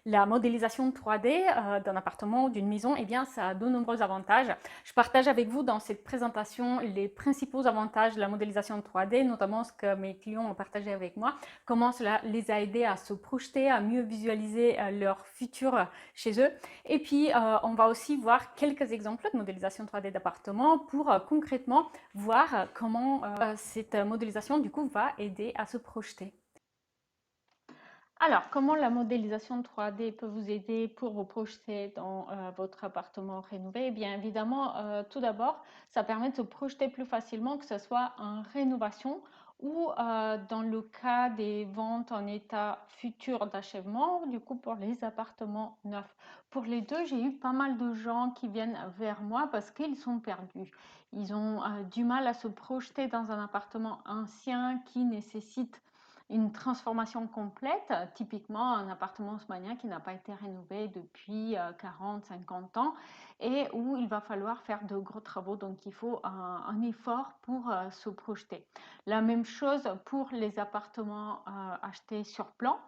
La modélisation 3D d'un appartement ou d'une maison, eh bien, ça a de nombreux avantages. Je partage avec vous dans cette présentation les principaux avantages de la modélisation 3D, notamment ce que mes clients ont partagé avec moi, comment cela les a aidés à se projeter, à mieux visualiser leur futur chez eux. Et puis, on va aussi voir quelques exemples de modélisation 3D d'appartements pour concrètement voir comment cette modélisation, du coup, va aider à se projeter. Alors, comment la modélisation 3D peut vous aider pour vous projeter dans votre appartement rénové? Eh bien, évidemment, tout d'abord, ça permet de se projeter plus facilement, que ce soit en rénovation ou dans le cas des ventes en état futur d'achèvement, du coup pour les appartements neufs. Pour les deux, j'ai eu pas mal de gens qui viennent vers moi parce qu'ils sont perdus. Ils ont du mal à se projeter dans un appartement ancien qui nécessite une transformation complète, typiquement un appartement haussmannien qui n'a pas été rénové depuis 40-50 ans et où il va falloir faire de gros travaux, donc il faut un effort pour se projeter. La même chose pour les appartements achetés sur plan,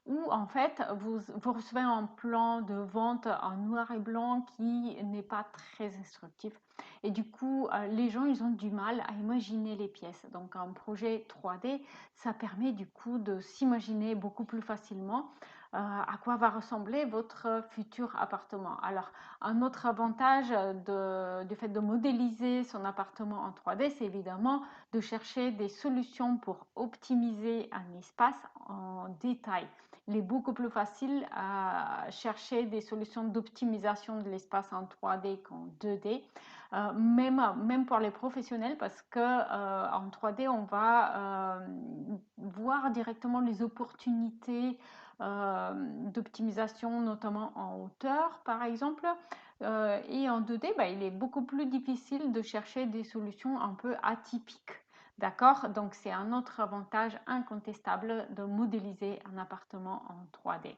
où en fait vous recevez un plan de vente en noir et blanc qui n'est pas très instructif. Et du coup, les gens, ils ont du mal à imaginer les pièces. Donc, un projet 3D, ça permet du coup de s'imaginer beaucoup plus facilement à quoi va ressembler votre futur appartement. Alors, un autre avantage du fait de modéliser son appartement en 3D, c'est évidemment de chercher des solutions pour optimiser un espace en détail. Il est beaucoup plus facile à chercher des solutions d'optimisation de l'espace en 3D qu'en 2D. Même pour les professionnels parce que en 3D on va voir directement les opportunités d'optimisation, notamment en hauteur par exemple. Et en 2D, bah, il est beaucoup plus difficile de chercher des solutions un peu atypiques. D'accord? Donc c'est un autre avantage incontestable de modéliser un appartement en 3D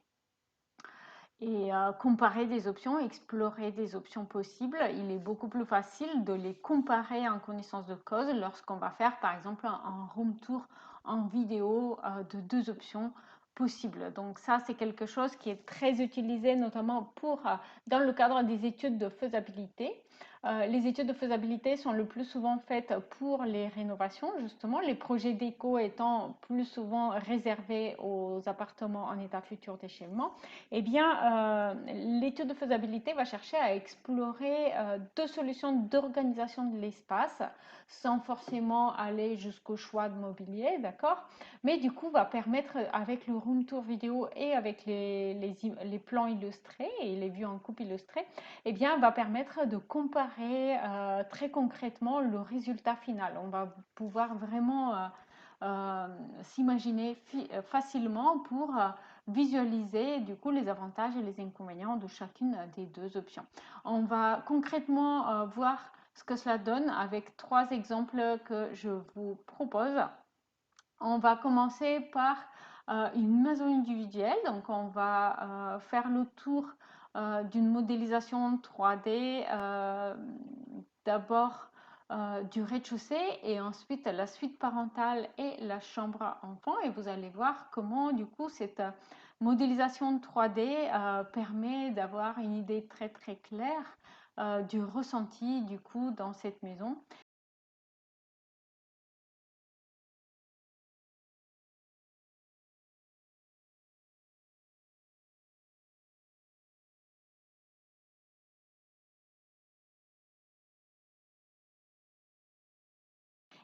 et comparer des options, explorer des options possibles. Il est beaucoup plus facile de les comparer en connaissance de cause lorsqu'on va faire par exemple un room tour en vidéo de deux options possibles. Donc ça, c'est quelque chose qui est très utilisé notamment dans le cadre des études de faisabilité. Les études de faisabilité sont le plus souvent faites pour les rénovations, justement, les projets déco étant plus souvent réservés aux appartements en état futur d'achèvement. Eh bien, l'étude de faisabilité va chercher à explorer deux solutions d'organisation de l'espace sans forcément aller jusqu'au choix de mobilier, d'accord? Mais du coup, va permettre avec le room tour vidéo et avec les plans illustrés et les vues en coupe illustrées, eh bien, va permettre de comparer très concrètement le résultat final. On va pouvoir vraiment s'imaginer facilement pour visualiser du coup les avantages et les inconvénients de chacune des deux options. On va concrètement voir ce que cela donne avec trois exemples que je vous propose. On va commencer par une maison individuelle, donc on va faire le tour d'une modélisation 3D, d'abord du rez-de-chaussée et ensuite la suite parentale et la chambre enfant, et vous allez voir comment du coup cette modélisation 3D permet d'avoir une idée très très claire du ressenti du coup dans cette maison.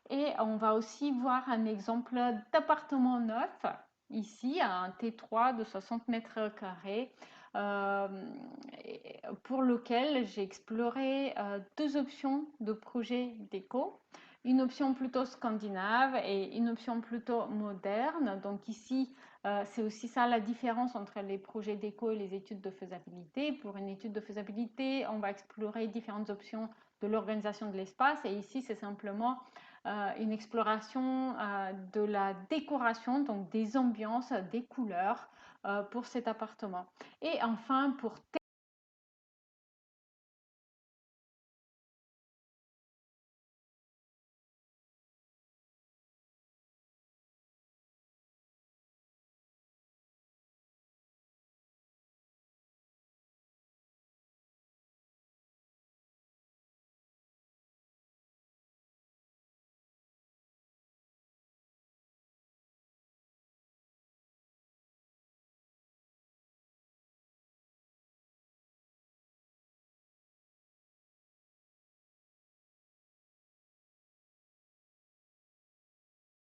Et on va aussi voir un exemple d'appartement neuf, ici, un T3 de 60 mètres carrés, euh, pour lequel j'ai exploré deux options de projet déco. Une option plutôt scandinave et une option plutôt moderne. Donc ici, c'est aussi ça la différence entre les projets déco et les études de faisabilité. Pour une étude de faisabilité, on va explorer différentes options de l'organisation de l'espace, et ici, c'est simplement une exploration de la décoration, donc des ambiances, des couleurs pour cet appartement. Et enfin, pour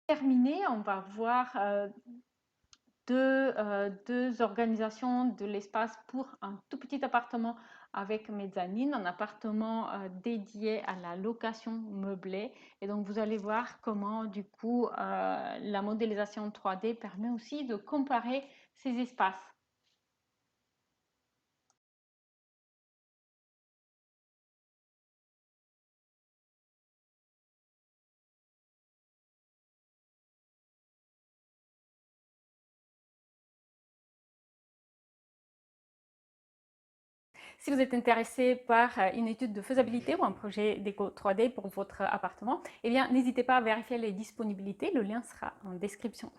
terminer, on va voir deux organisations de l'espace pour un tout petit appartement avec mezzanine, un appartement dédié à la location meublée. Et donc, vous allez voir comment, du coup, la modélisation 3D permet aussi de comparer ces espaces. Si vous êtes intéressé par une étude de faisabilité ou un projet déco 3D pour votre appartement, eh bien, n'hésitez pas à vérifier les disponibilités. Le lien sera en description.